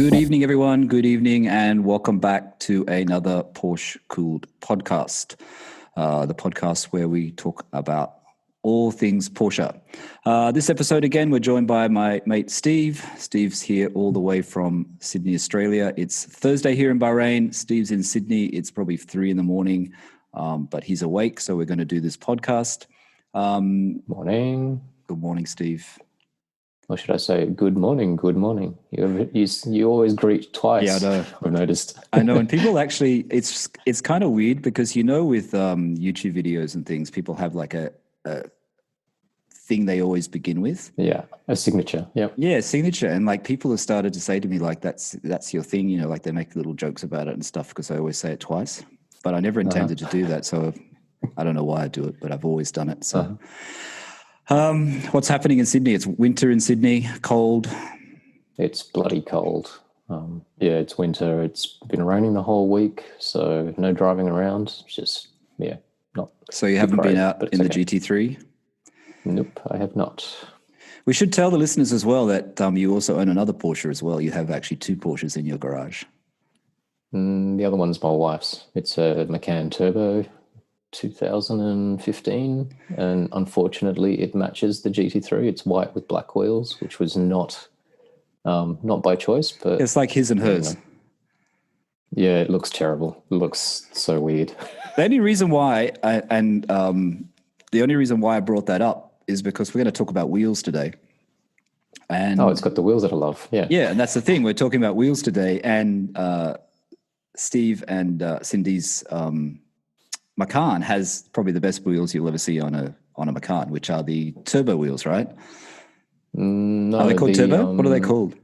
Good evening, everyone. Good evening, and welcome back to another PorscheCooled podcast, the podcast where we talk about all things Porsche. This episode, again, we're joined by my mate Steve. Steve's here all the way from Sydney, Australia. It's Thursday here in Bahrain. Steve's in Sydney. It's probably 3 a.m, but he's awake, so we're going to do this podcast. Morning. Good morning, Steve. Or should I say, good morning, good morning. You always greet twice. Yeah, I know. I've noticed. I know, and people actually, it's kind of weird because, you know, with YouTube videos and things, people have like a thing they always begin with. Yeah, a signature. Yep. Yeah, signature. And like people have started to say to me, like, that's your thing, you know, like they make little jokes about it and stuff because I always say it twice. But I never intended to do that. So I don't know why I do it, but I've always done it. So. What's happening in Sydney? It's winter in Sydney, cold. It's bloody cold. Yeah, it's winter. It's been raining the whole week, so no driving around. It's just, yeah, not. So you haven't been out in the GT3? Nope, I have not. We should tell the listeners as well that you also own another Porsche as well. You have actually 2 Porsches in your garage. The other one's my wife's. It's a Macan Turbo 2015, and unfortunately it matches the GT3. It's white with black wheels, which was not by choice, but it's like his and hers. Yeah, it looks terrible. It looks so weird. The only reason why I brought that up is because we're going to talk about wheels today. And it's got the wheels that I love. Yeah, and that's the thing. We're talking about wheels today, and Steve and Cindy's Macan has probably the best wheels you'll ever see on a Macan, which are the turbo wheels, right? No, are they called turbo? What are they called?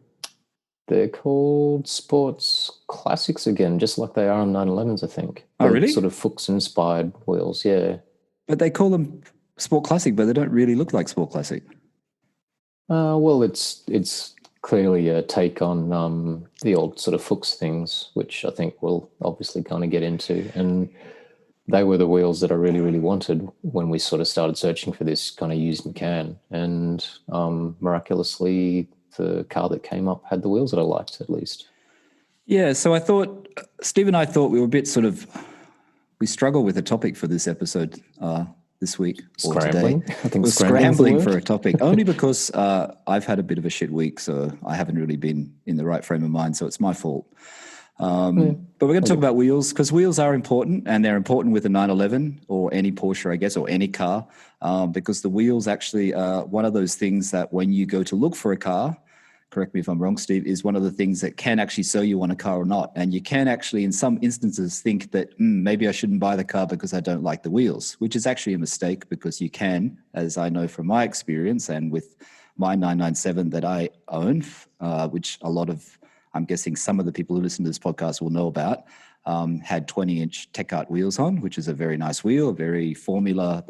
They're called Sports Classics again, just like they are on 911s, I think. Oh, really? Sort of Fuchs inspired wheels, yeah. But they call them Sport Classic, but they don't really look like Sport Classic. Well, it's clearly a take on the old sort of Fuchs things, which I think we'll obviously kind of get into. And they were the wheels that I really, really wanted when we sort of started searching for this kind of used Macan. And miraculously, the car that came up had the wheels that I liked, at least. Yeah, so I thought, Steve and I thought we were a bit we struggle with a topic for this episode this week or scrambling. Today. I think we're scrambling for a topic, only because I've had a bit of a shit week, so I haven't really been in the right frame of mind, so it's my fault. But we're going to talk about wheels because wheels are important, and they're important with a 911 or any Porsche, I guess, or any car, because the wheels actually are one of those things that when you go to look for a car, correct me if I'm wrong, Steve, is one of the things that can actually sell you on a car or not. And you can actually, in some instances, think that maybe I shouldn't buy the car because I don't like the wheels, which is actually a mistake because you can, as I know from my experience and with my 997 that I own, which a lot of, I'm guessing some of the people who listen to this podcast will know about, had 20-inch Tech Art wheels on, which is a very nice wheel, the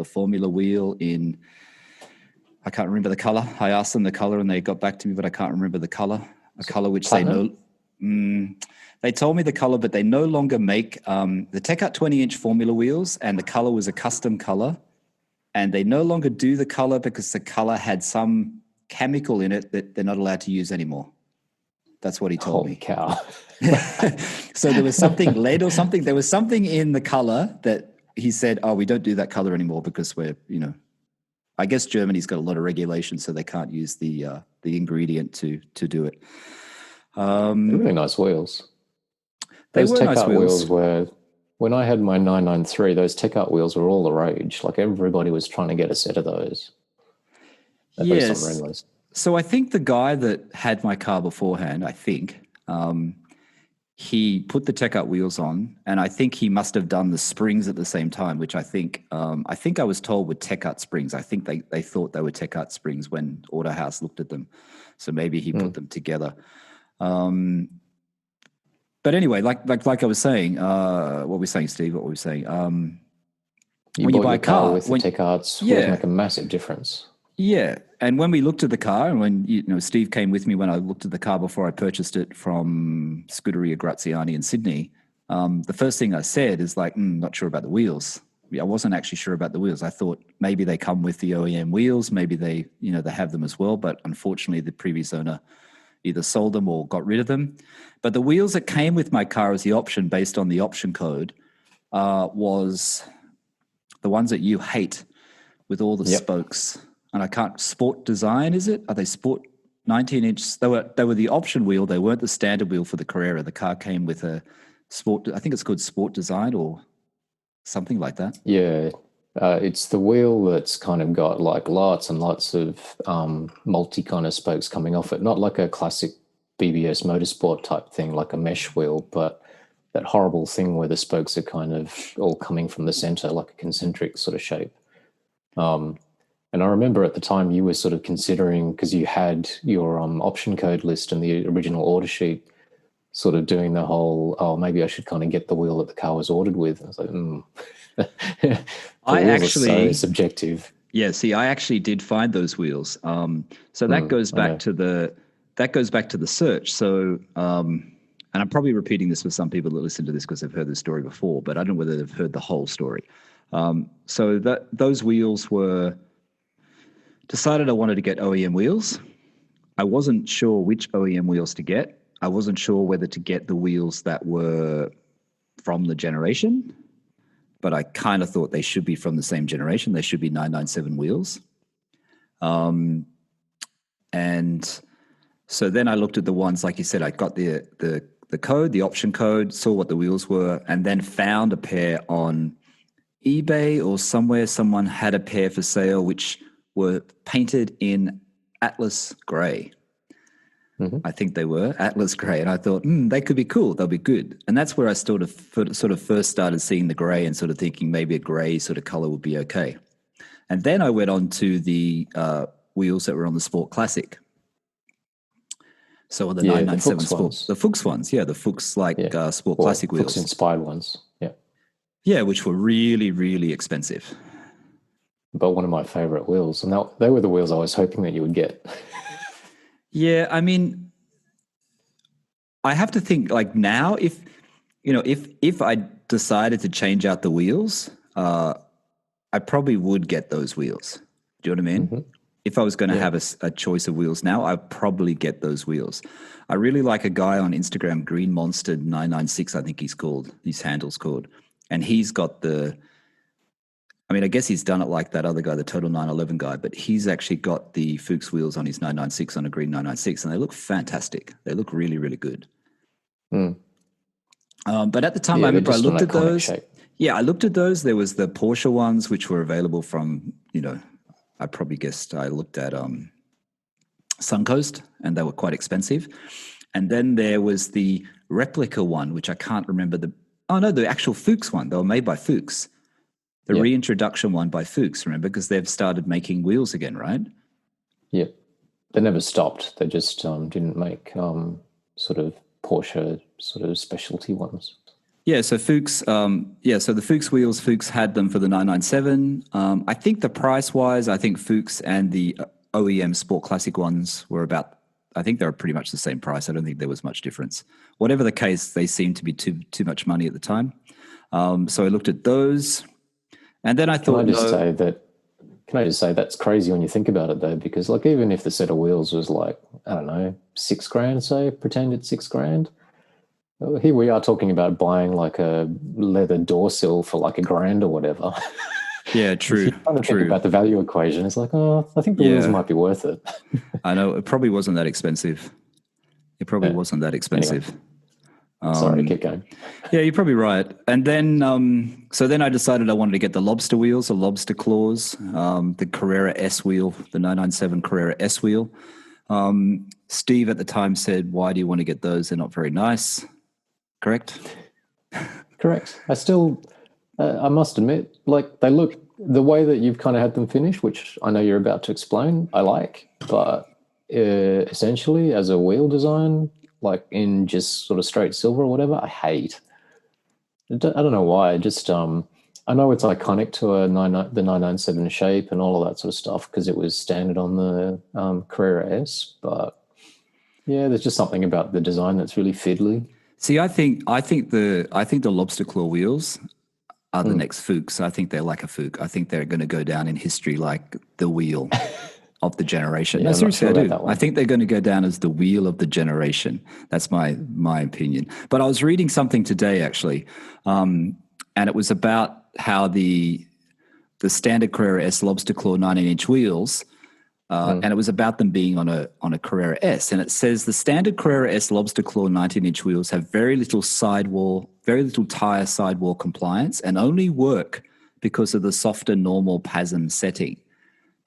Formula wheel in, I can't remember the color. I asked them the color and they got back to me, but I can't remember the color. A color which Platinum? They told me the color, but they no longer make the Tech Art 20-inch Formula wheels, and the color was a custom color. And they no longer do the color because the color had some chemical in it that they're not allowed to use anymore. That's what he told me. Holy cow. So there was something lead or something. There was something in the color that he said, we don't do that color anymore because we're, I guess Germany's got a lot of regulations, so they can't use the ingredient to do it. They're really nice wheels. Those Tech nice Art wheels were, when I had my 993, those Tech Art wheels were all the rage. Like everybody was trying to get a set of those. Yes. So I think the guy that had my car beforehand, he put the Tech Art wheels on, and I think he must have done the springs at the same time, which I think I was told were Tech Art springs. I think they thought they were Tech Art springs when Autohouse looked at them. So maybe he put them together. But anyway, like I was saying, what were we saying, Steve? What were we saying? When you buy a car with the Tech Arts, would make a massive difference. Yeah, and when we looked at the car, and when Steve came with me when I looked at the car before I purchased it from Scuderia Graziani in Sydney, the first thing I said is not sure about the wheels. I wasn't actually sure about the wheels. I thought maybe they come with the OEM wheels, maybe they have them as well, but unfortunately the previous owner either sold them or got rid of them. But the wheels that came with my car as the option based on the option code was the ones that you hate with all the spokes. And I can't, Sport Design, is it? Are they Sport 19-inch? They were the option wheel. They weren't the standard wheel for the Carrera. The car came with a Sport, I think it's called Sport Design or something like that. Yeah. It's the wheel that's kind of got like lots and lots of multi kind of spokes coming off it. Not like a classic BBS motorsport type thing, like a mesh wheel, but that horrible thing where the spokes are kind of all coming from the center, like a concentric sort of shape. And I remember at the time you were sort of considering, because you had your option code list and the original order sheet, sort of doing the whole, oh, maybe I should kind of get the wheel that the car was ordered with. I was like, I actually, so subjective. Yeah, see, I actually did find those wheels. So that goes back to the search. So, and I'm probably repeating this for some people that listen to this because they've heard this story before, but I don't know whether they've heard the whole story. So those wheels were decided I wanted to get OEM wheels. I wasn't sure which OEM wheels to get. I wasn't sure whether to get the wheels that were from the generation, but I kind of thought they should be from the same generation. They should be 997 wheels. And so then I looked at the ones, like you said, I got the code, the option code, saw what the wheels were, and then found a pair on eBay or somewhere. Someone had a pair for sale, which were painted in Atlas gray. Mm-hmm. I think they were Atlas gray. And I thought, they could be cool. They'll be good. And that's where I sort of first started seeing the gray and sort of thinking maybe a gray sort of color would be okay. And then I went on to the wheels that were on the Sport Classic. So on the 997 Sport, the Fuchs ones. Yeah, the Fuchs Sport Classic wheels. Fuchs inspired ones. Yeah. Yeah, which were really, really expensive. But one of my favorite wheels. And they were the wheels I was hoping that you would get. Yeah, I mean, I have to think like now if I decided to change out the wheels, I probably would get those wheels. Do you know what I mean? Mm-hmm. If I was going to have a choice of wheels now, I'd probably get those wheels. I really like a guy on Instagram, Green Monster 996, I think he's called. His handle's called. And he's got I guess he's done it like that other guy, the Total 911 guy, but he's actually got the Fuchs wheels on his 996 on a green 996, and they look fantastic. They look really, really good. Mm. But at the time, I remember I looked at those. Shape. Yeah, I looked at those. There was the Porsche ones, which were available from, I probably guessed I looked at Suncoast, and they were quite expensive. And then there was the replica one, which I can't remember the actual Fuchs one. They were made by Fuchs. The reintroduction one by Fuchs, remember, because they've started making wheels again, right? Yeah. They never stopped. They just didn't make sort of Porsche sort of specialty ones. Yeah, so Fuchs, so the Fuchs wheels, Fuchs had them for the 997. I think the price-wise, I think Fuchs and the OEM Sport Classic ones were I think they were pretty much the same price. I don't think there was much difference. Whatever the case, they seemed to be too much money at the time. So I looked at those. And then I thought, Can I just say that's crazy when you think about it, though, because like even if the set of wheels was like, I don't know, $6,000, say, pretend it's $6,000. Here we are talking about buying like a leather door sill for like $1,000 or whatever. Yeah, true. Think about the value equation. It's like, I think the wheels might be worth it. I know it probably wasn't that expensive. Wasn't that expensive. Anyway. Sorry, keep going. Yeah, you're probably right. And then, so then I decided I wanted to get the lobster wheels, the lobster claws, the Carrera S wheel, the 997 Carrera S wheel. Steve at the time said, "Why do you want to get those? They're not very nice." Correct? Correct. I must admit, like they look, the way that you've kind of had them finished, which I know you're about to explain, I like, but essentially as a wheel design, like in just sort of straight silver or whatever, I hate. I don't know why. I just I know it's iconic to the 997 shape and all of that sort of stuff because it was standard on the Carrera S, but yeah, there's just something about the design that's really fiddly. See, I think the lobster claw wheels are the next Fuchs. I think they're like a Fuchs. I think they're going to go down in history like the wheel. of the generation. Yeah, No, I'm not seriously, sure I about do. that one. I think they're going to go down as the wheel of the generation. That's my opinion. But I was reading something today, actually, and it was about how the standard Carrera S lobster claw 19-inch wheels, and it was about them being on a Carrera S. And it says the standard Carrera S lobster claw 19-inch wheels have very little tire sidewall compliance and only work because of the softer normal PASM setting.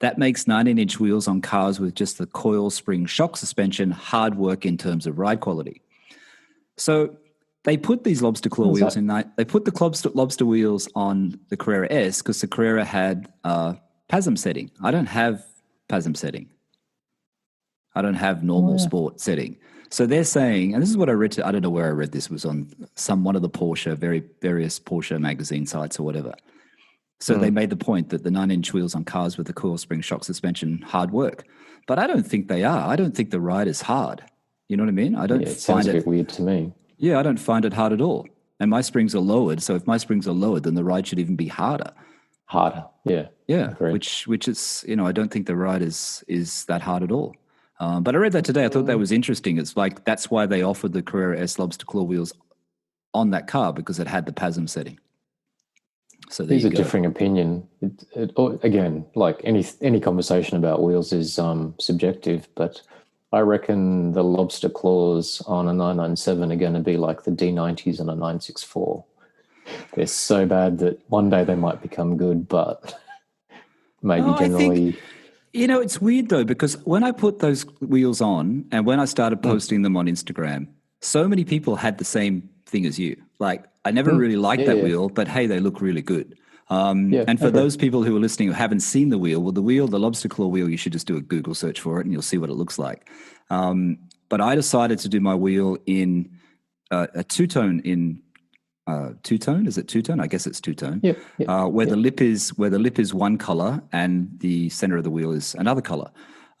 That makes 19-inch wheels on cars with just the coil spring shock suspension hard work in terms of ride quality. So they put these lobster claw wheels they put the lobster wheels on the Carrera S because the Carrera had PASM setting. I don't have PASM setting. I don't have normal sport setting. So they're saying, and this is what I read, I don't know where I read this, was on one of the various Porsche magazine sites or whatever. So they made the point that the 9-inch wheels on cars with the coil spring shock suspension hard work. But I don't think they are. I don't think the ride is hard. You know what I mean? I don't it sounds a bit weird to me. Yeah, I don't find it hard at all. And my springs are lowered. So if my springs are lowered, then the ride should even be harder. Yeah. Yeah, which is, I don't think the ride is that hard at all. But I read that today. I thought that was interesting. It's like that's why they offered the Carrera S lobster claw wheels on that car, because it had the PASM setting. So there's a differing opinion. Again, like any conversation about wheels is subjective, but I reckon the lobster claws on a 997 are going to be like the D90s on a 964. They're so bad that one day they might become good, but maybe generally... it's weird though, because when I put those wheels on and when I started posting them on Instagram, so many people had the same thing as you. Like, I never really liked that wheel, but hey, they look really good. And for those people who are listening who haven't seen the wheel, the lobster claw wheel, you should just do a Google search for it and you'll see what it looks like. But I decided to do my wheel in a two-tone two-tone. Is it two-tone? I guess it's two-tone. Where the lip is one color and the center of the wheel is another color.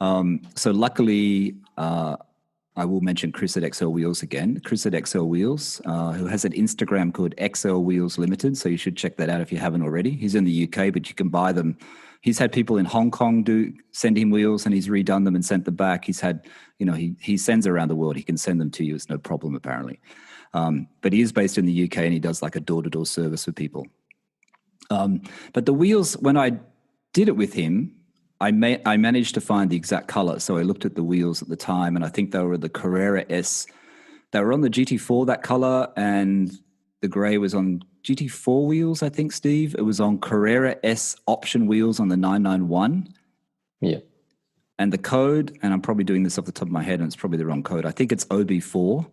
So luckily, I will mention Chris at XL Wheels again. Chris at XL Wheels, who has an Instagram called XL Wheels Limited. So you should check that out if you haven't already. He's in the UK, but you can buy them. He's had people in Hong Kong send him wheels, and he's redone them and sent them back. He's had, he sends around the world. He can send them to you. It's no problem, apparently. But he is based in the UK, and he does like a door-to-door service for people. But the wheels, when I did it with him, I managed to find the exact color. So I looked at the wheels at the time, and I think they were the Carrera S. They were on the GT4, that color, and the gray was on GT4 wheels, I think, Steve. It was on Carrera S option wheels on the 991. Yeah. And the code, and I'm probably doing this off the top of my head, and it's probably the wrong code. I think it's OB4,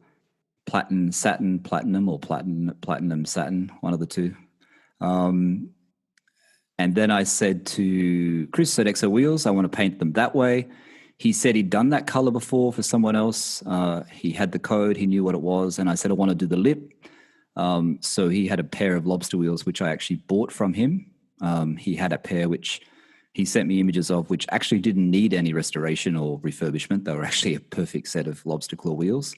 platinum, satin, platinum, or platinum, satin, one of the two. And then I said to Chris at XO Wheels, I want to paint them that way. He said he'd done that color before for someone else. He had the code. He knew what it was. And I said, I want to do the lip. So he had a pair of lobster wheels, which I actually bought from him. He had a pair which he sent me images of, which actually didn't need any restoration or refurbishment. They were actually a perfect set of lobster claw wheels.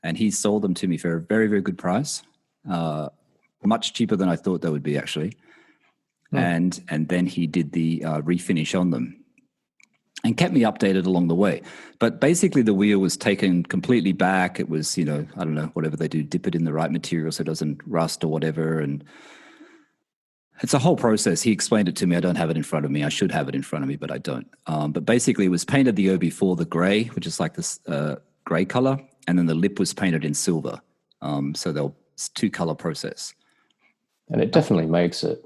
And he sold them to me for a very, very good price. Much cheaper than I thought they would be, actually. And then he did the refinish on them and kept me updated along the way. But basically the wheel was taken completely back. It was, I don't know, whatever they do, dip it in the right material so it doesn't rust or whatever. And it's a whole process. He explained it to me. I don't have it in front of me. I should have it in front of me, but I don't. But basically it was painted the OB4, the gray, which is like this gray color. And then the lip was painted in silver. So it's a 2-color process. And it definitely makes it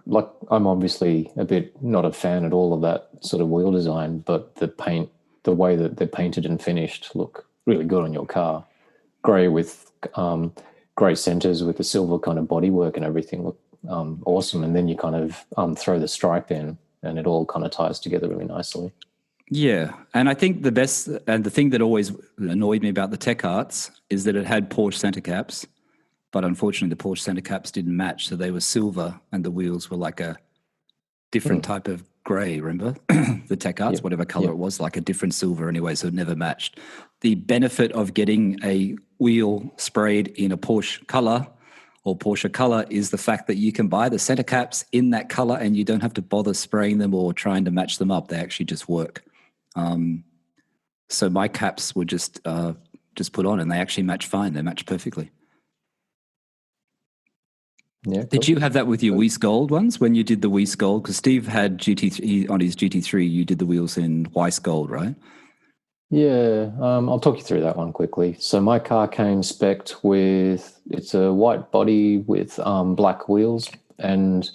like I'm obviously a bit not a fan at all of that sort of wheel design, but the way that they're painted and finished look really good on your car. Grey with grey centers with the silver kind of bodywork and everything look awesome. And then you kind of throw the stripe in and it all kind of ties together really nicely. Yeah. And I think the best, and the thing that always annoyed me about the Tech Arts is that it had Porsche center caps. But unfortunately, the Porsche center caps didn't match, so they were silver, and the wheels were like a different type of grey, remember? The Tech Arts, whatever color it was, like a different silver anyway, so it never matched. The benefit of getting a wheel sprayed in a Porsche color or Porsche color is the fact that you can buy the center caps in that color and you don't have to bother spraying them or trying to match them up. They actually just work. So my caps were just put on, and they actually match fine. They match perfectly. Yeah. Cool. Did you have that with your Weiss Gold ones when you did the Weiss Gold? Because Steve had GT3 on his GT3. You did the wheels in Weiss Gold, right? Yeah, I'll talk you through that one quickly. So my car came spec'd with, it's a white body with black wheels and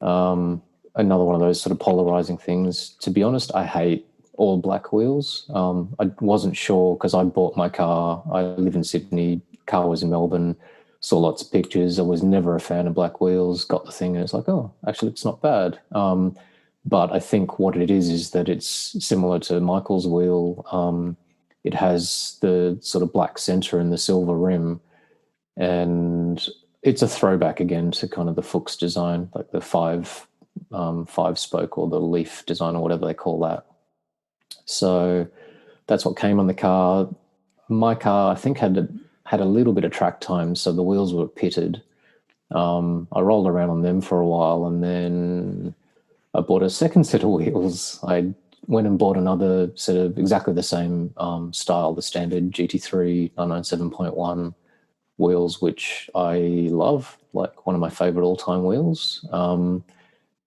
another one of those sort of polarizing things. To be honest, I hate all black wheels. I wasn't sure because I bought my car. I live in Sydney, car was in Melbourne, saw lots of pictures. I was never a fan of black wheels, got the thing and it's like, oh, actually it's not bad. But I think what it is that it's similar to Michael's wheel. It has the sort of black center and the silver rim, and it's a throwback again to kind of the Fuchs design, like the five spoke or the leaf design or whatever they call that. So that's what came on the car. My car, I think, had a little bit of track time, so the wheels were pitted. I rolled around on them for a while, and then I bought a second set of wheels. I went and bought another set of exactly the same style, the standard GT3 997.1 wheels, which I love, like one of my favorite all-time wheels.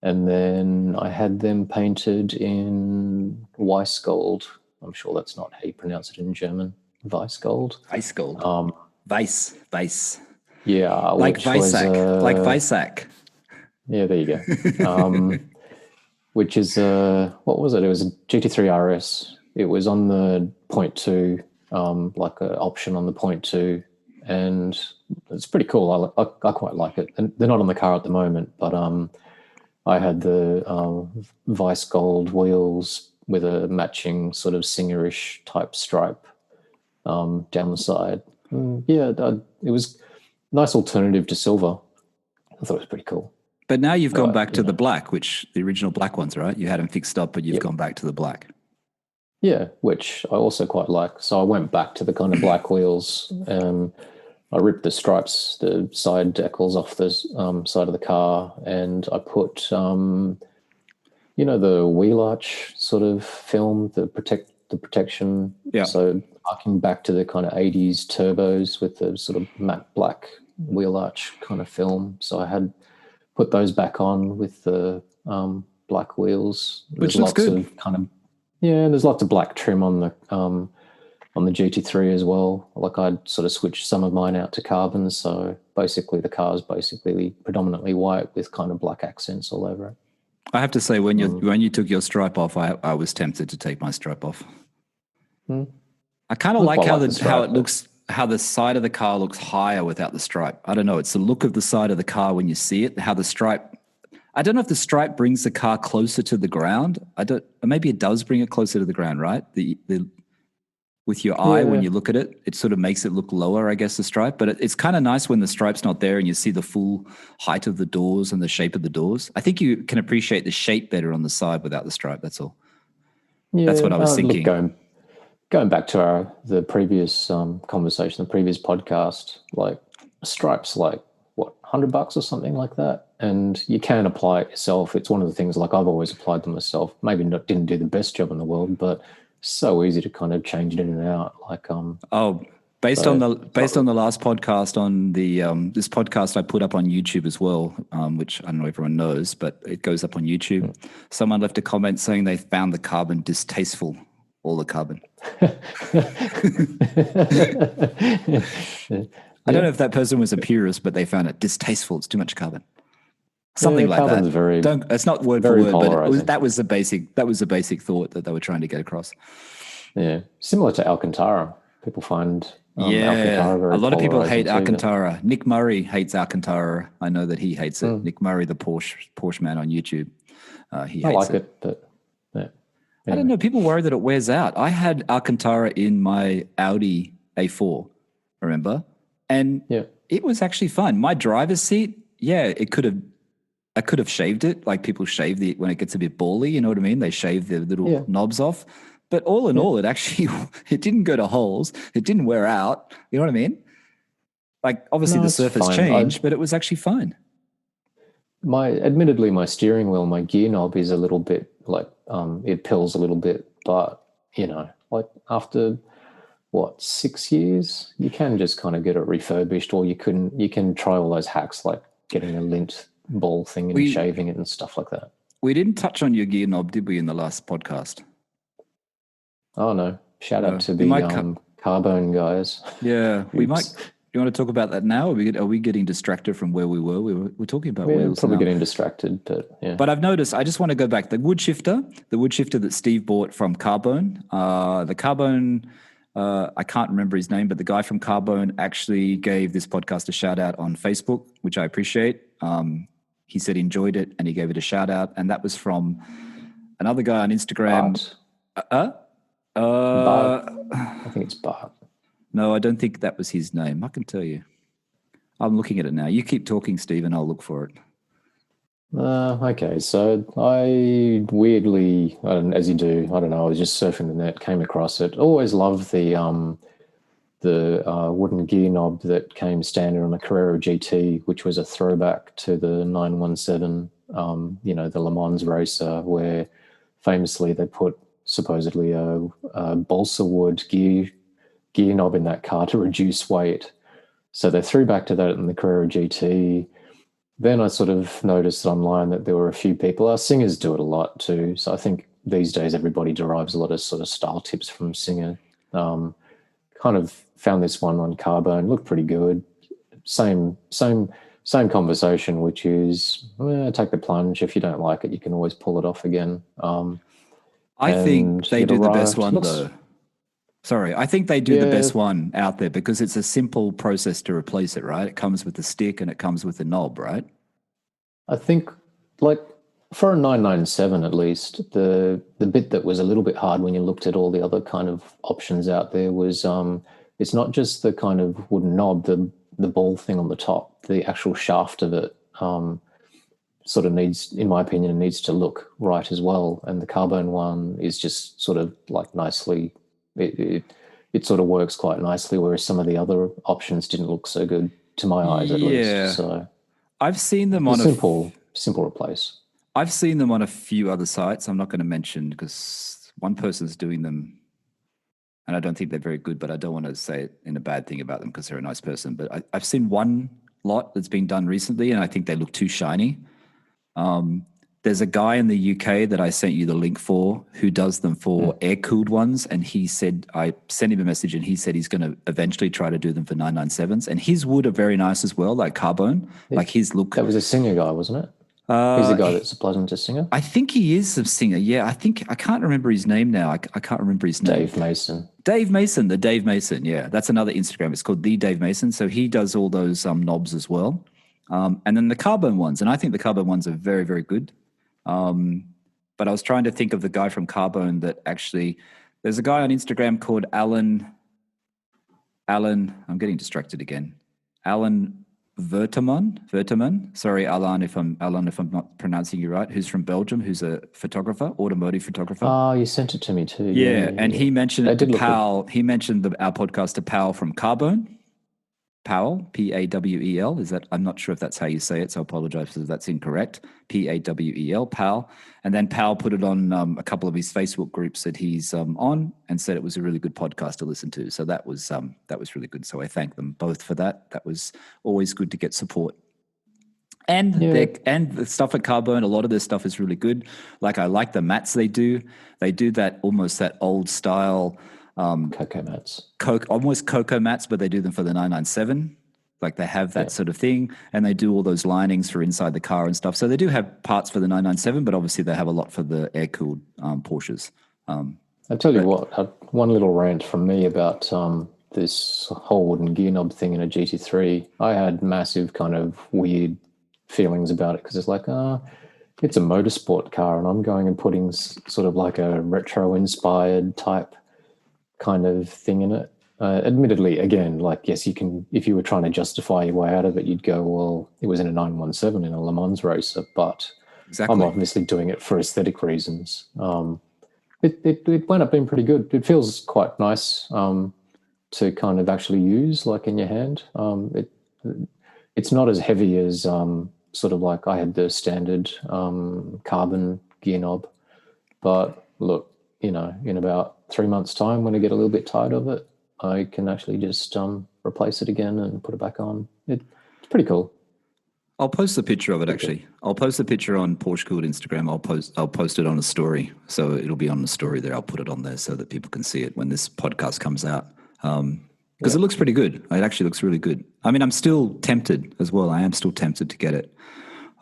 And then I had them painted in Weiss Gold. I'm sure that's not how you pronounce it in German. Weiss Gold. Weiss Gold. Weiss. Yeah. Like Weissack. Like Weissack. Yeah, there you go. Which is, what was it? It was a GT3 RS. It was on the 0.2, like an option on the 0.2. And it's pretty cool. I quite like it. And they're not on the car at the moment, but I had the Weiss Gold wheels with a matching sort of singerish type stripe down the side. It was a nice alternative to silver. I thought it was pretty cool. But now you've gone back to the black, which the original black ones, right? You had them fixed up, but you've gone back to the black. Yeah, which I also quite like. So I went back to the kind of black wheels. I ripped the stripes, the side decals off the side of the car, and I put, the wheel arch sort of film, the protection. Yeah. So harking back to the kind of 80s turbos with the sort of matte black wheel arch kind of film. So I had put those back on with the black wheels. Which looks good. There's lots of black trim on the GT3 as well. Like I'd sort of switched some of mine out to carbon, so basically the car is basically predominantly white with kind of black accents all over it. I have to say, when you took your stripe off, I was tempted to take my stripe off. I kind of like how it looks. How the side of the car looks higher without the stripe. I don't know. It's the look of the side of the car when you see it. How the stripe. I don't know if the stripe brings the car closer to the ground. Maybe it does bring it closer to the ground, right? With your eye, when you look at it, it sort of makes it look lower, I guess, the stripe. But it's kind of nice when the stripe's not there and you see the full height of the doors and the shape of the doors. I think you can appreciate the shape better on the side without the stripe. That's all. Yeah, that's what I was thinking. Look, going back to the previous conversation, the previous podcast, like stripes, like what, $100 or something like that, and you can apply it yourself. It's one of the things, like I've always applied them myself. Maybe didn't do the best job in the world, but so easy to kind of change it in and out. Like based on the last podcast, on the this podcast I put up on YouTube as well, which I don't know if everyone knows, but it goes up on YouTube. Someone left a comment saying they found the carbon distasteful. All the carbon. I don't know if that person was a purist, but they found it distasteful. It's too much carbon. Something like that. It's not word for word, but that was the basic thought that they were trying to get across. Yeah, similar to Alcantara. People find Alcantara very a lot of people hate too, Alcantara. Nick Murray hates Alcantara. I know that he hates it. Nick Murray, the Porsche man on YouTube, he hates it. But I don't know. People worry that it wears out. I had Alcantara in my Audi A4, remember? And it was actually fun. My driver's seat, I could have shaved it, like people shave when it gets a bit bally, you know what I mean? They shave the little knobs off. But all in all, it didn't go to holes. It didn't wear out. You know what I mean? Like obviously the surface changed, but it was actually fine. Admittedly, my steering wheel, my gear knob is a little bit like, it pills a little bit, but, like after, 6 years, you can just kind of get it refurbished, or you can try all those hacks like getting a lint ball thing and shaving it and stuff like that. We didn't touch on your gear knob, did we, in the last podcast? Oh, no. Shout out to the Carbone guys. Yeah, we might. You want to talk about that now? Are we getting distracted from where we were? We're talking about wheels. Probably getting distracted, but yeah. But I've noticed. I just want to go back. The wood shifter that Steve bought from Carbone. The Carbone. I can't remember his name, but the guy from Carbone actually gave this podcast a shout out on Facebook, which I appreciate. He said he enjoyed it and he gave it a shout out, and that was from another guy on Instagram. Bart. I think it's Bart. No, I don't think that was his name. I can tell you. I'm looking at it now. You keep talking, Steve, I'll look for it. Okay, so I weirdly, as you do, I don't know, I was just surfing the net, came across it. Always loved the wooden gear knob that came standard on the Carrera GT, which was a throwback to the 917, the Le Mans racer, where famously they put supposedly a balsa wood gear knob in that car to reduce weight. So they threw back to that in the Carrera GT. Then I sort of noticed online that there were a few people, Singers do it a lot too. So I think these days everybody derives a lot of sort of style tips from Singer. Kind of found this one on Carbone, looked pretty good. Same conversation, which is take the plunge. If you don't like it, you can always pull it off again. I think they do the best one though. Sorry, I think they do the best one out there because it's a simple process to replace it, right? It comes with the stick and it comes with the knob, right? I think, like, for a 997 at least, the bit that was a little bit hard when you looked at all the other kind of options out there was it's not just the kind of wooden knob, the ball thing on the top, the actual shaft of it sort of needs, in my opinion, needs to look right as well. And the Carbone one is just sort of like nicely... It sort of works quite nicely, whereas some of the other options didn't look so good to my eyes, at least. So I've seen them on simple replace. I've seen them on a few other sites. I'm not going to mention because one person's doing them, and I don't think they're very good. But I don't want to say it in a bad thing about them because they're a nice person. But I've seen one lot that's been done recently, and I think they look too shiny. There's a guy in the UK that I sent you the link for who does them for air-cooled ones, and he said, I sent him a message and he said he's going to eventually try to do them for 997s, and his wood are very nice as well, like Carbone, like his look. That was a Singer guy, wasn't it? He's the guy that supplies them to Singer? I think he is a Singer, yeah. I can't remember his name now. I can't remember his name. Dave Mason, the Dave Mason, yeah. That's another Instagram. It's called The Dave Mason, so he does all those knobs as well. And then the Carbone ones, and I think the Carbone ones are very, very good. But I was trying to think of the guy from Carbone that actually, there's a guy on Instagram called Alan, I'm getting distracted again. Alan Verteman. Sorry, Alan, if I'm not pronouncing you right, who's from Belgium, who's a photographer, automotive photographer. Oh, you sent it to me too. Yeah. And he mentioned it to Powell. He mentioned our podcast to Powell from Carbone. Powell, P-A-W-E-L. Is that? I'm not sure if that's how you say it, so I apologize if that's incorrect. P-A-W-E-L, Powell. And then Powell put it on a couple of his Facebook groups that he's on, and said it was a really good podcast to listen to. So that was really good. So I thank them both for that. That was always good to get support. And the stuff at Carbone, a lot of their stuff is really good. Like I like the mats they do. They do that almost that old style. Cocoa mats. Almost cocoa mats, but they do them for the 997. Like they have that sort of thing, and they do all those linings for inside the car and stuff. So they do have parts for the 997, but obviously they have a lot for the air-cooled Porsches. I'll tell you what, one little rant from me about this whole wooden gear knob thing in a GT3. I had massive kind of weird feelings about it because it's like, it's a motorsport car, and I'm going and putting sort of like a retro-inspired type kind of thing in it. Admittedly, again, like, yes, you can, if you were trying to justify your way out of it, you'd go, well, it was in a 917 in a Le Mans racer, but exactly. I'm obviously doing it for aesthetic reasons. It wound up being pretty good. It feels quite nice to kind of actually use, like, in your hand. It's not as heavy as sort of like I had the standard carbon gear knob, but look, in about 3 months' time, when I get a little bit tired of it, I can actually just replace it again and put it back on. It's pretty cool. I'll post a picture of it, actually. I'll post a picture on PorscheCooled Instagram. I'll post it on a story. So it'll be on the story there. I'll put it on there so that people can see it when this podcast comes out. Because it looks pretty good. It actually looks really good. I mean, I'm still tempted as well. I am still tempted to get it.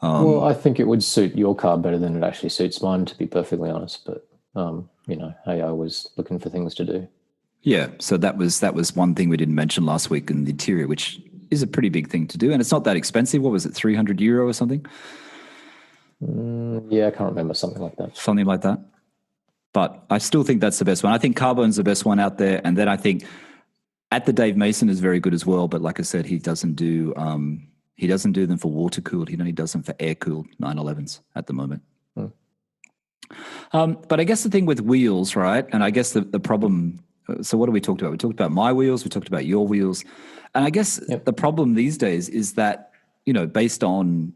Well, I think it would suit your car better than it actually suits mine, to be perfectly honest. But, hey, I was looking for things to do. Yeah, so that was one thing we didn't mention last week in the interior, which is a pretty big thing to do. And it's not that expensive. What was it, €300 or something? Yeah, I can't remember, something like that. Something like that. But I still think that's the best one. I think Carbone's the best one out there. And then I think At the Dave Mason is very good as well. But like I said, he doesn't do them for water cooled. He only does them for air cooled 911s at the moment. But I guess the thing with wheels, right? And I guess the problem, so what have we talked about? We talked about my wheels, we talked about your wheels. And I guess the problem these days is that, based on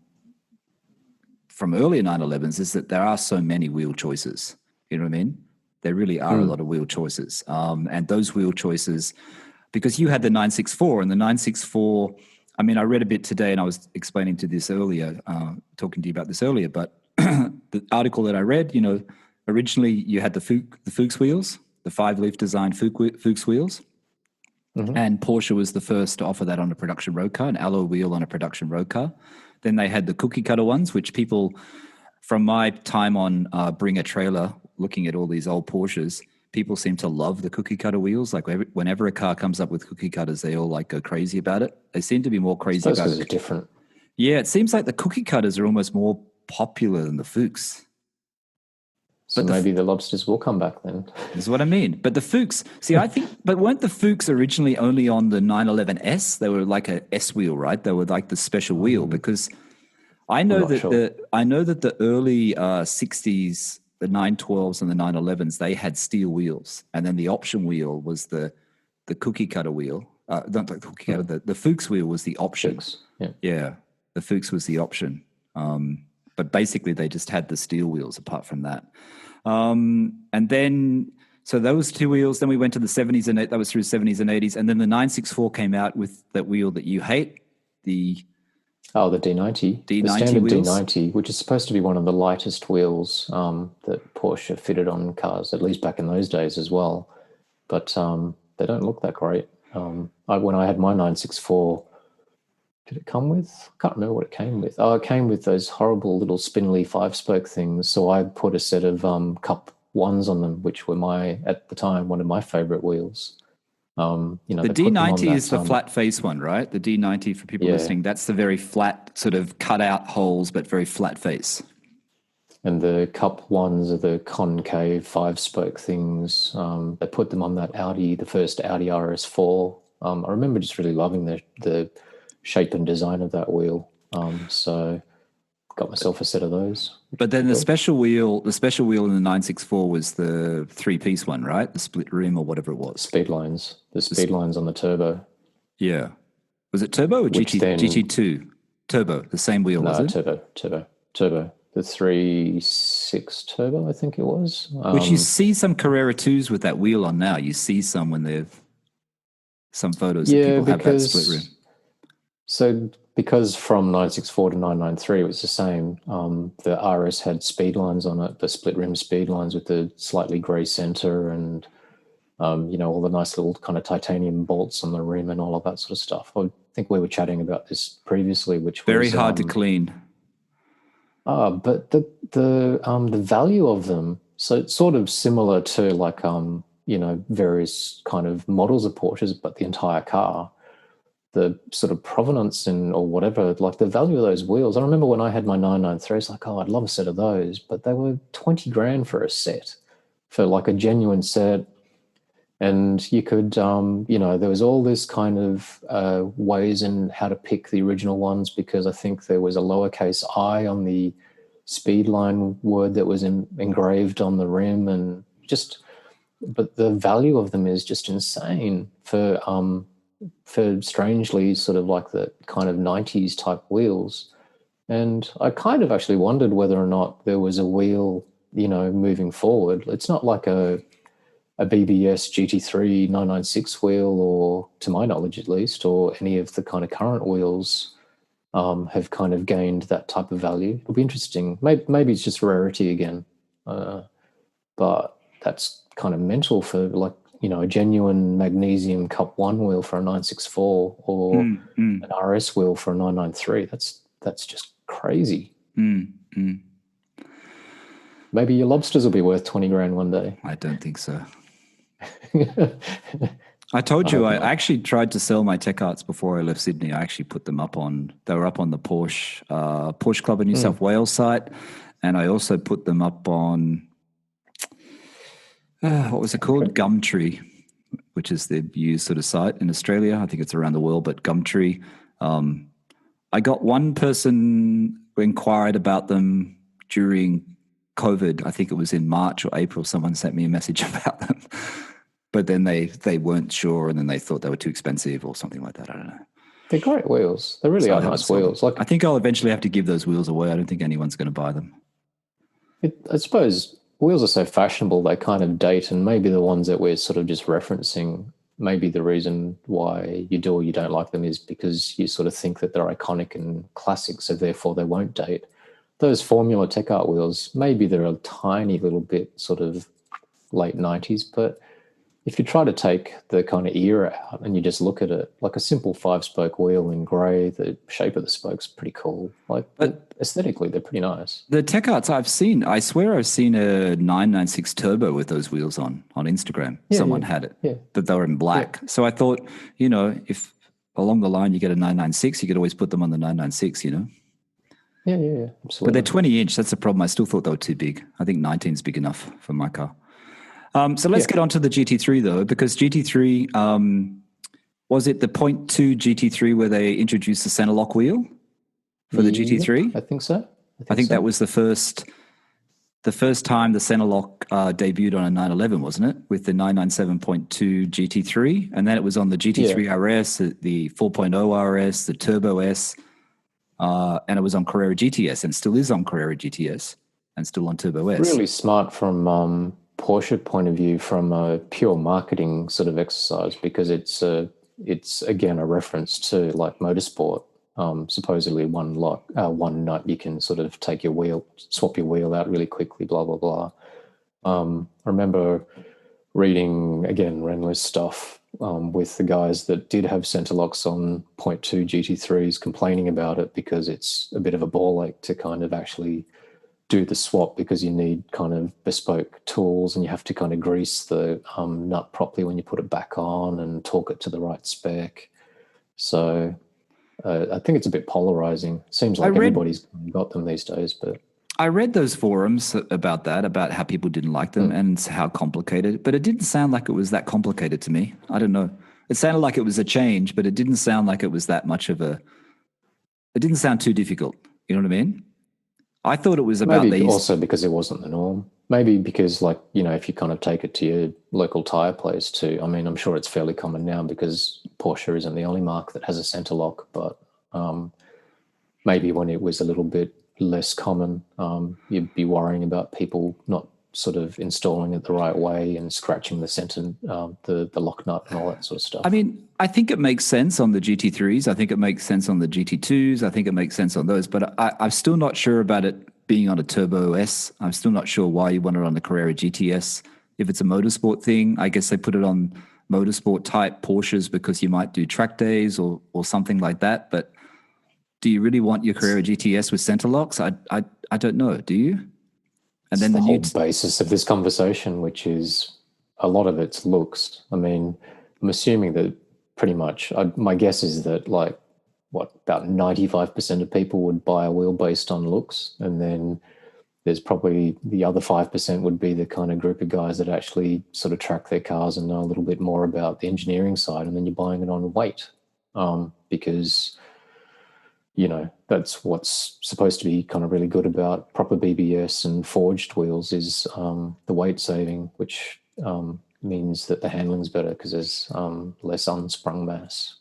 from earlier 911s, is that there are so many wheel choices. You know what I mean? There really are a lot of wheel choices. And those wheel choices, because you had the 964 and the 964, I mean, I read a bit today and I was explaining to this earlier, talking to you about this earlier, but the article that I read, originally you had the Fuchs wheels, the 5-leaf design Fuchs wheels. Mm-hmm. And Porsche was the first to offer that on a production road car, an alloy wheel on a production road car. Then they had the cookie cutter ones, which people, from my time on Bring a Trailer, looking at all these old Porsches, people seem to love the cookie cutter wheels. Like whenever a car comes up with cookie cutters, they all go crazy about it. They seem to be more crazy about it. Because it's different. Yeah, it seems like the cookie cutters are almost more popular than the Fuchs. So maybe the lobsters will come back then. Is what I mean. But the Fuchs, I think, but weren't the Fuchs originally only on the 911S? They were like a S wheel, right? They were like the special wheel, because I know that the early 60s, the 912s and the 911s, they had steel wheels, and then the option wheel was the cookie cutter wheel. Not the cookie cutter. The Fuchs wheel was the option. Fuchs, yeah, the Fuchs was the option. But basically, they just had the steel wheels apart from that. And then, so those two wheels, then we went to the 70s and that was through 70s and 80s. And then the 964 came out with that wheel that you hate, the D90. The standard wheels. D90, which is supposed to be one of the lightest wheels that Porsche fitted on cars, at least back in those days as well. But they don't look that great. When I had my 964, did it come with? I can't remember what it came with. Oh, it came with those horrible little spindly 5-spoke things. So I put a set of Cup 1s on them, which were at the time, one of my favorite wheels. The D90 is the flat face one, right? The D90, for people listening, that's the very flat, sort of cut out holes, but very flat face. And the Cup 1s are the concave 5-spoke things. They put them on that Audi, the first Audi RS4. I remember just really loving the shape and design of that wheel. So got myself a set of those. But then the special wheel in the 964 was the 3-piece one, right? The split rim or whatever it was. Speed lines. The speed lines on the turbo. Yeah. Was it turbo or GT2? Turbo, the same wheel, was it? No, turbo. The 3.6 turbo, I think it was. Which you see some Carrera 2s with that wheel on now. You see some when they've some photos that people have that split rim. So because from 964 to 993, it was the same. The RS had speed lines on it, the split rim speed lines with the slightly grey centre and, all the nice little kind of titanium bolts on the rim and all of that sort of stuff. I think we were chatting about this previously, which was... Very hard to clean. But the value of them, so it's sort of similar to various kind of models of Porsches, but the entire car, the sort of provenance or whatever, like the value of those wheels. I remember when I had my 993, it's like, I'd love a set of those, but they were 20 grand for a set, for like a genuine set. And you could, there was all this kind of ways in how to pick the original ones, because I think there was a lowercase I on the speedline word that was engraved on the rim, and but the value of them is just insane for strangely sort of like the kind of 90s type wheels. And I kind of actually wondered whether or not there was a wheel moving forward. It's not like a BBS GT3 996 wheel, or to my knowledge at least, or any of the kind of current wheels have kind of gained that type of value. It'll be interesting. Maybe it's just rarity again, but that's kind of mental for like, a genuine magnesium Cup 1 wheel for a 964 or an RS wheel for a 993. That's just crazy. Maybe your lobsters will be worth 20 grand one day. I don't think so. I told you I actually tried to sell my Tech Arts before I left Sydney. I actually put them they were up on the Porsche Club in New South Wales site, and I also put them up on what was it called? Gumtree, which is the used sort of site in Australia. I think it's around the world, but Gumtree. I got one person who inquired about them during COVID. I think it was in March or April. Someone sent me a message about them, but then they weren't sure, and then they thought they were too expensive or something like that. I don't know. They're great wheels. They really are nice wheels. I think I'll eventually have to give those wheels away. I don't think anyone's going to buy them. I suppose wheels are so fashionable, they kind of date, and maybe the ones that we're sort of just referencing, maybe the reason why you do or you don't like them is because you sort of think that they're iconic and classic, so therefore they won't date. Those Formula Tech Art wheels, maybe they're a tiny little bit sort of late 90s, but if you try to take the kind of era out and you just look at it, like a simple 5-spoke wheel in grey, the shape of the spoke's pretty cool. But aesthetically, they're pretty nice. The Tech Arts I swear I've seen a 996 Turbo with those wheels on Instagram. Someone had it, but they were in black. Yeah. So I thought, if along the line you get a 996, you could always put them on the 996, Yeah, absolutely. But they're 20-inch. That's the problem. I still thought they were too big. I think 19 is big enough for my car. So let's get on to the GT3 though, because GT3, was it the 0.2 GT3 where they introduced the center lock wheel for the GT3? I think so. I think that was the first time the center lock debuted on a 911, wasn't it? With the 997.2 GT3. And then it was on the GT3 RS, the 4.0 RS, the Turbo S, and it was on Carrera GTS, and still is on Carrera GTS, and still on Turbo S. Really smart from Porsche point of view, from a pure marketing sort of exercise, because it's again a reference to like motorsport. Supposedly one nut you can sort of swap your wheel out really quickly, blah blah blah. I remember reading again Renless stuff with the guys that did have center locks on 0.2 GT3s complaining about it because it's a bit of a ball ache to kind of actually do the swap, because you need kind of bespoke tools and you have to kind of grease the nut properly when you put it back on and torque it to the right spec. So I think it's a bit polarizing. Seems like everybody's got them these days, but I read those forums about that, about how people didn't like them and how complicated, but it didn't sound like it was that complicated to me. I don't know. It sounded like it was a change, but it didn't sound like it was that much of it didn't sound too difficult. You know what I mean? I thought it was about maybe also because it wasn't the norm. Maybe because, like, if you kind of take it to your local tire place too. I mean, I'm sure it's fairly common now because Porsche isn't the only marque that has a center lock, but maybe when it was a little bit less common, you'd be worrying about people not sort of installing it the right way and scratching the center, the lock nut and all that sort of stuff. I mean, I think it makes sense on the GT3s. I think it makes sense on the GT2s. I think it makes sense on those, but I'm still not sure about it being on a Turbo S. I'm still not sure why you want it on the Carrera GTS. If it's a motorsport thing, I guess they put it on motorsport type Porsches because you might do track days or something like that. But do you really want your Carrera GTS with center locks? I don't know. Do you? And then the whole basis of this conversation, which is a lot of its looks. I mean, I'm assuming that pretty much, my guess is that about 95% of people would buy a wheel based on looks, and then there's probably the other 5% would be the kind of group of guys that actually sort of track their cars and know a little bit more about the engineering side, and then you're buying it on weight because that's what's supposed to be kind of really good about proper BBS and forged wheels is the weight saving, which means that the handling's better because there's less unsprung mass.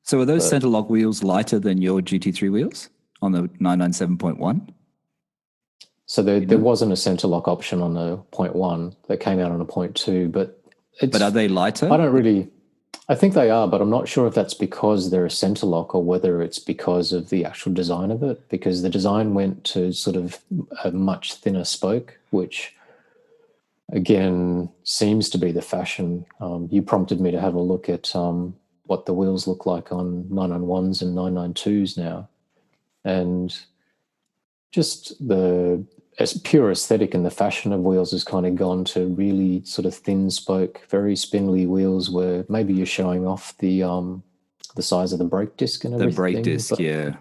So are those center lock wheels lighter than your GT3 wheels on the 997.1? So there wasn't a center lock option on the 0.1 that came out on a 0.2, but are they lighter? I think they are, but I'm not sure if that's because they're a center lock or whether it's because of the actual design of it, because the design went to sort of a much thinner spoke, which again seems to be the fashion. You prompted me to have a look at what the wheels look like on 991s and 992s now, and just the pure aesthetic and the fashion of wheels has kind of gone to really sort of thin spoke, very spindly wheels where maybe you're showing off the size of the brake disc and everything. The brake disc, yeah.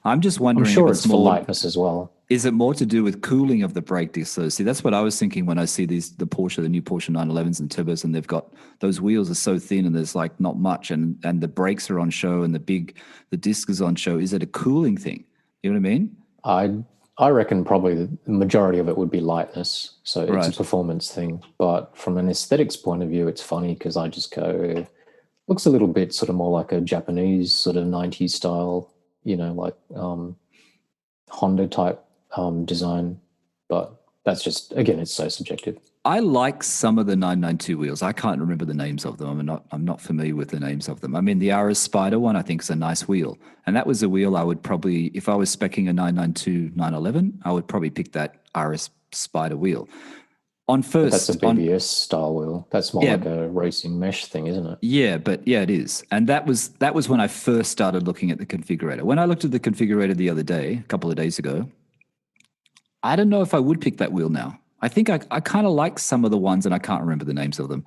I'm just wondering. I'm sure it's for lightness as well. Is it more to do with cooling of the brake disc? So see, that's what I was thinking when I see the new Porsche 911s and turbos, and they've got those wheels are so thin and there's like not much, and the brakes are on show and the disc is on show. Is it a cooling thing? You know what I mean? I reckon probably the majority of it would be lightness. So it's a performance thing. But from an aesthetics point of view, it's funny because I just go, looks a little bit sort of more like a Japanese sort of 90s style, like Honda type design. But that's just, again, it's so subjective. I like some of the 992 wheels. I can't remember the names of them. I'm not familiar with the names of them. I mean, the RS Spider one I think is a nice wheel, and that was a wheel I would probably, if I was speccing a 992 911, I would probably pick that RS Spider wheel. But that's a BBS style wheel. That's more like a racing mesh thing, isn't it? Yeah, it is. And that was when I first started looking at the configurator. When I looked at the configurator the other day, a couple of days ago, I don't know if I would pick that wheel now. I think I kind of like some of the ones, and I can't remember the names of them,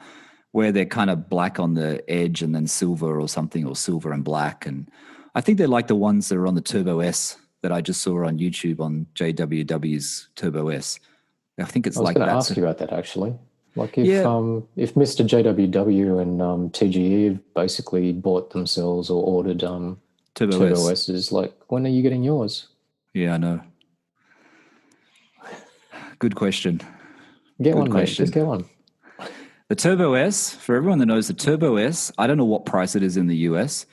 where they're kind of black on the edge and then silver or something, or silver and black. And I think they're like the ones that are on the Turbo S that I just saw on YouTube on JWW's Turbo S. I think it's like that. I was going to ask you about that actually. Like if Mr. JWW and TGE have basically bought themselves or ordered Turbo S's, like when are you getting yours? Yeah, I know. Good question. Get one, mate. Just get one. The Turbo S, for everyone that knows the Turbo S, I don't know what price it is in the US.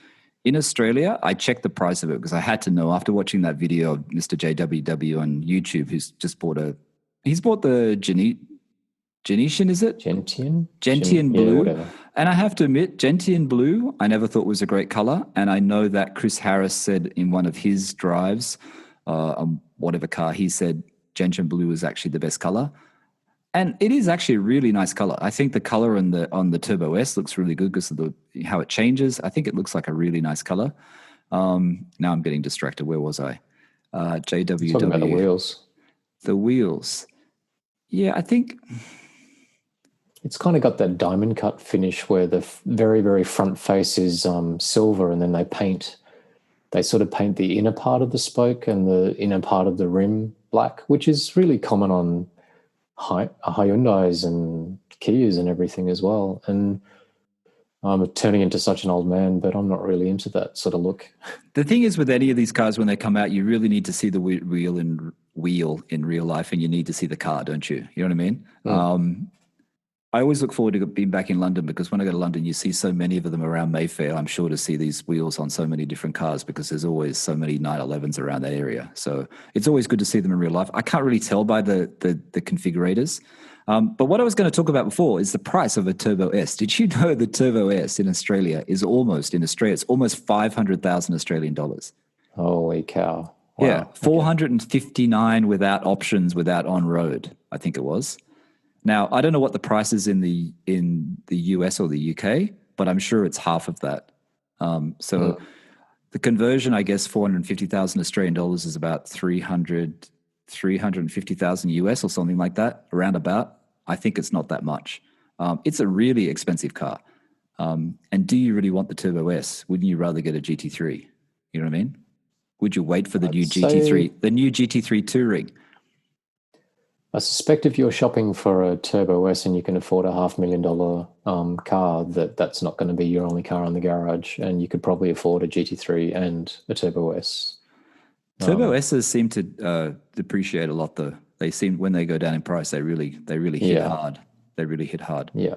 In Australia, I checked the price of it because I had to know after watching that video of Mr. JWW on YouTube, who's just bought the Genetian, is it? Gentian Blue. Yeah, and I have to admit, Gentian Blue, I never thought was a great color. And I know that Chris Harris said in one of his drives, on whatever car, he said Gentian Blue is actually the best color. And it is actually a really nice color. I think the color on the Turbo S looks really good because of how it changes. I think it looks like a really nice color. Now I'm getting distracted. Where was I? JWW. Talking about the wheels. The wheels. Yeah, I think it's kind of got that diamond cut finish where the very, very front face is silver, and then they sort of paint the inner part of the spoke and the inner part of the rim black, which is really common on Hyundais and Kias and everything as well. And I'm turning into such an old man, but I'm not really into that sort of look. The thing is with any of these cars, when they come out, you really need to see the wheel in real life, and you need to see the car, don't you? You know what I mean? Mm. I always look forward to being back in London because when I go to London, you see so many of them around Mayfair. I'm sure to see these wheels on so many different cars because there's always so many 911s around that area. So it's always good to see them in real life. I can't really tell by the configurators. But what I was going to talk about before is the price of a Turbo S. Did you know the Turbo S in Australia is it's almost 500,000 Australian dollars. Holy cow. Wow. Yeah, 459 without options, without on-road, I think it was. Now, I don't know what the price is in the US or the UK, but I'm sure it's half of that. The conversion, I guess, 450,000 Australian dollars is about 350,000 US or something like that, around about. I think it's not that much. It's a really expensive car. And do you really want the Turbo S? Wouldn't you rather get a GT3? You know what I mean? Would you wait for the new GT3 Touring? I suspect if you're shopping for a Turbo S and you can afford a $500,000 car, that's not going to be your only car in the garage, and you could probably afford a GT3 and a Turbo S. Turbo S's seem to depreciate a lot, though. They seem, when they go down in price, they really hit hard. They really hit hard. Yeah.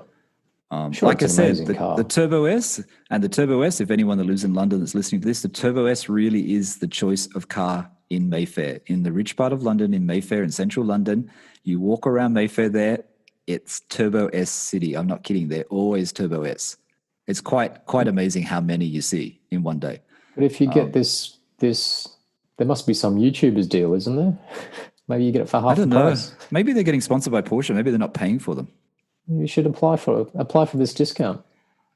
Sure, like I said, the Turbo S and the Turbo S, if anyone that lives in London that's listening to this, the Turbo S really is the choice of car in Mayfair, in the rich part of London, in Mayfair, in central London. You walk around Mayfair there, it's Turbo S City. I'm not kidding. They're always Turbo S. It's quite amazing how many you see in one day. But if you get this, there must be some YouTubers deal, isn't there? Maybe you get it for half the price. Maybe they're getting sponsored by Porsche. Maybe they're not paying for them. You should apply for this discount.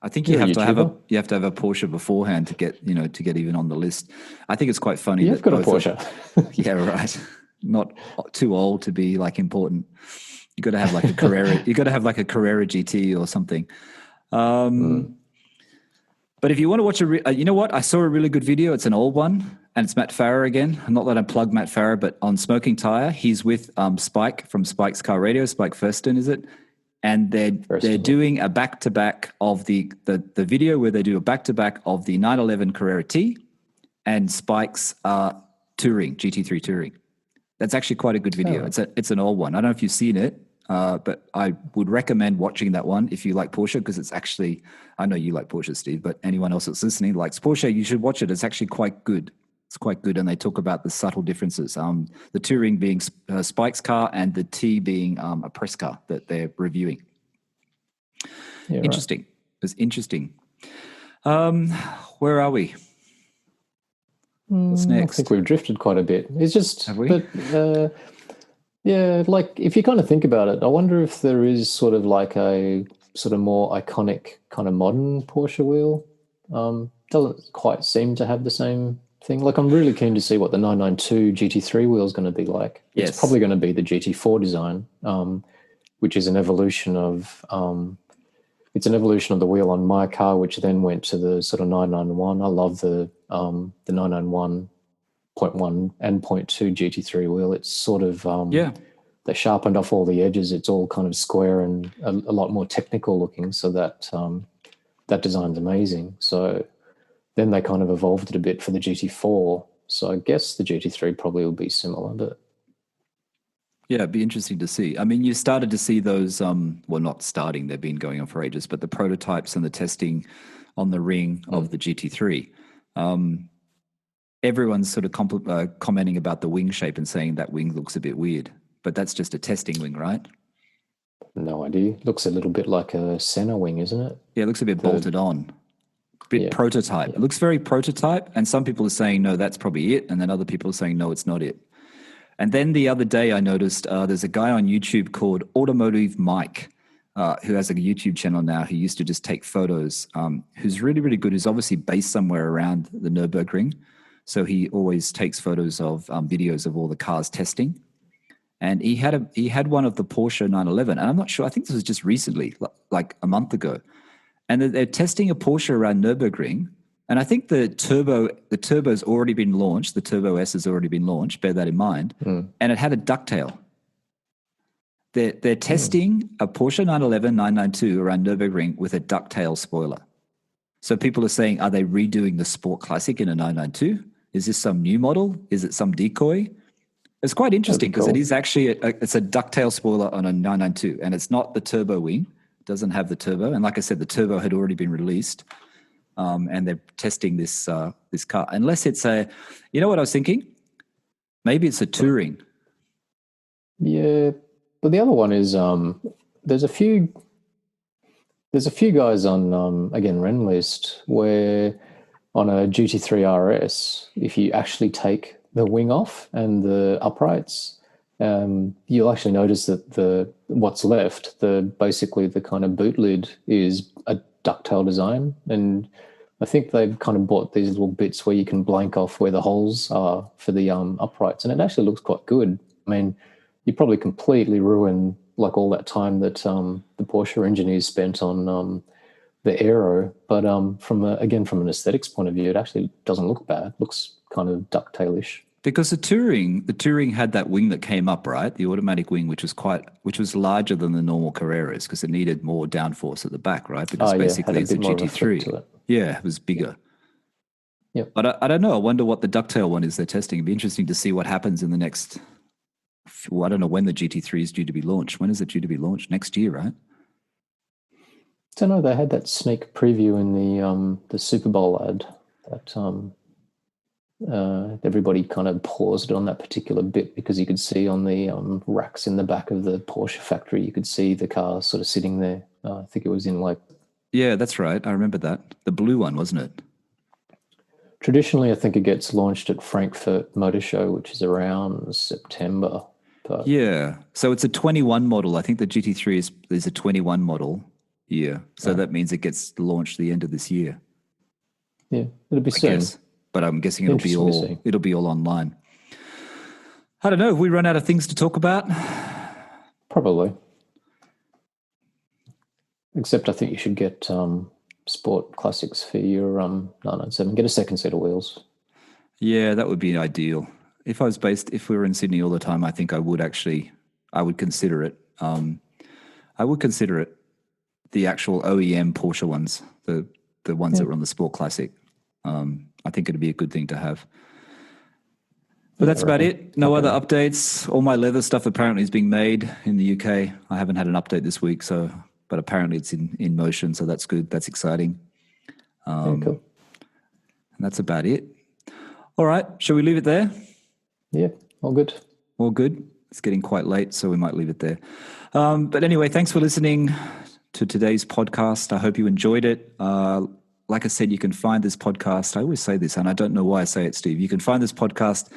I think you have to have a Porsche beforehand to get even on the list. I think it's quite funny. You've got a Porsche. Yeah, right. Not too old to be like important. You got to have like a Carrera. You got to have like a Carrera GT or something. But if you want to watch you know what? I saw a really good video. It's an old one, and it's Matt Farah again. Not that I plug Matt Farah, but on Smoking Tire, he's with Spike from Spike's Car Radio. Spike Thurston, is it? And they're doing a back-to-back of the video where they do a back-to-back of the 911 Carrera T and Spike's Touring, GT3 Touring. That's actually quite a good video. Oh. It's an old one. I don't know if you've seen it, but I would recommend watching that one if you like Porsche, because it's actually, I know you like Porsche, Steve, but anyone else that's listening likes Porsche, you should watch it. It's actually quite good. It's quite good, and they talk about the subtle differences. The Touring being Spike's car, and the T being a press car that they're reviewing. Yeah, interesting. Right. It's interesting. Where are we? What's next? I think we've drifted quite a bit. It's just, have we? But, yeah, like if you kind of think about it, I wonder if there is sort of like a sort of more iconic kind of modern Porsche wheel. Doesn't quite seem to have the same thing. Like, I'm really keen to see what the 992 GT3 wheel is going to be like. Yes. It's probably going to be the GT4 design, which is an evolution of the wheel on my car, which then went to the sort of 991. I love the 991.1 and 0.2 GT3 wheel. It's sort of they sharpened off all the edges. It's all kind of square and a lot more technical looking. So that design's amazing. So then they kind of evolved it a bit for the GT4. So I guess the GT3 probably will be similar, but yeah, it'd be interesting to see. I mean, you started to see those, well, not starting, they've been going on for ages, but the prototypes and the testing on the ring of the GT3. Everyone's sort of commenting about the wing shape and saying that wing looks a bit weird, but that's just a testing wing, right? No idea. Looks a little bit like a Senna wing, isn't it? Yeah, it looks a bit bolted on. A bit prototype. Yeah. It looks very prototype, and some people are saying, no, that's probably it, and then other people are saying, no, it's not it. And then the other day I noticed there's a guy on YouTube called Automotive Mike, who has a YouTube channel now, who used to just take photos, who's really, really good, who's obviously based somewhere around the Nürburgring. So he always takes photos of videos of all the cars testing. And he had one of the Porsche 911, and I'm not sure, I think this was just recently, like a month ago. And they're testing a Porsche around Nürburgring. And I think the turbo's already been launched. The Turbo S has already been launched. Bear that in mind. And it had a ducktail. They're testing a Porsche 911 992 around Nürburgring with a ducktail spoiler. So people are saying, are they redoing the Sport Classic in a 992? Is this some new model? Is it some decoy? It's quite interesting because it is actually it's a ducktail spoiler on a 992, and it's not the turbo wing. It doesn't have the turbo. And like I said, the turbo had already been released. And they're testing this car. Unless it's you know what I was thinking? Maybe it's a Touring. Yeah, but the other one is there's a few guys on again Renlist where on a GT3 RS, if you actually take the wing off and the uprights, you'll actually notice that what's left, basically the kind of boot lid is a ducktail design, and I think they've kind of bought these little bits where you can blank off where the holes are for the uprights, and it actually looks quite good. I mean, you probably completely ruin like all that time that the Porsche engineers spent on the aero, but from an aesthetics point of view, it actually doesn't look bad. It looks kind of ducktailish. Because the Touring had that wing that came up, right? The automatic wing, which was larger than the normal Carreras because it needed more downforce at the back, right? Because basically it's a GT3. Yeah, it was bigger. Yeah. But I don't know. I wonder what the ducktail one is they're testing. It'd be interesting to see what happens in the next. Well, I don't know when the GT3 is due to be launched. When is it due to be launched? Next year, right? I don't know. They had that sneak preview in the Super Bowl ad. That everybody kind of paused on that particular bit because you could see on the racks in the back of the Porsche factory, you could see the car sort of sitting there. I think it was in like... Yeah, that's right. I remember that. The blue one, wasn't it? Traditionally, I think it gets launched at Frankfurt Motor Show, which is around September. But yeah, so it's a 21 model. I think the GT3 is a 21 model year. So that means it gets launched the end of this year. Yeah, it'll be soon. Guess. But I'm guessing it'll be all online. I don't know. Have we run out of things to talk about? Probably. Except I think you should get Sport Classics for your 997. Get a second set of wheels. Yeah, that would be ideal. If we were in Sydney all the time, I think I would consider it. I would consider it the actual OEM Porsche ones, the ones that were on the Sport Classic. I think it'd be a good thing to have. But that's about it. No other updates. All my leather stuff apparently is being made in the UK. I haven't had an update this week, but apparently it's in motion, so that's good. That's exciting. Cool. And that's about it. All right, shall we leave it there? Yeah, all good. All good. It's getting quite late, so we might leave it there. But anyway, thanks for listening to today's podcast. I hope you enjoyed it. Like I said, you can find this podcast. I always say this, and I don't know why I say it, Steve. You can find this podcast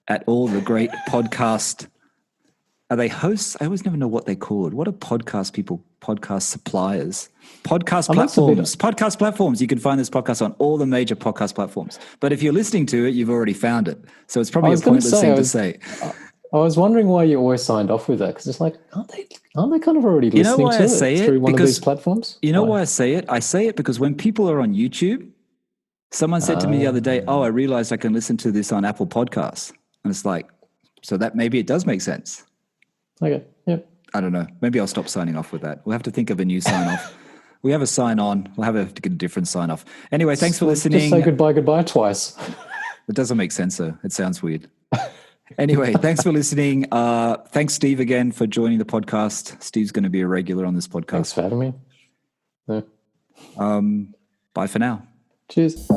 at all the great podcast. Are they hosts? I always never know what they're called. What are podcast people? Podcast suppliers? Podcast platforms. Podcast platforms. You can find this podcast on all the major podcast platforms. But if you're listening to it, you've already found it. So it's probably a pointless thing to say. I was wondering why you always signed off with that, because it's like, aren't they kind of already listening to it through one of these platforms? You know why I say it? I say it because when people are on YouTube, someone said to me the other day, I realized I can listen to this on Apple Podcasts. And it's like, so that maybe it does make sense. Okay, yeah. I don't know. Maybe I'll stop signing off with that. We'll have to think of a new sign off. We have a sign on. We'll have to get a different sign off. Anyway, thanks for listening. Just say goodbye twice. It doesn't make sense, though. It sounds weird. Anyway, thanks for listening. Thanks, Steve, again for joining the podcast. Steve's going to be a regular on this podcast. Thanks for having me. Yeah. Bye for now. Cheers.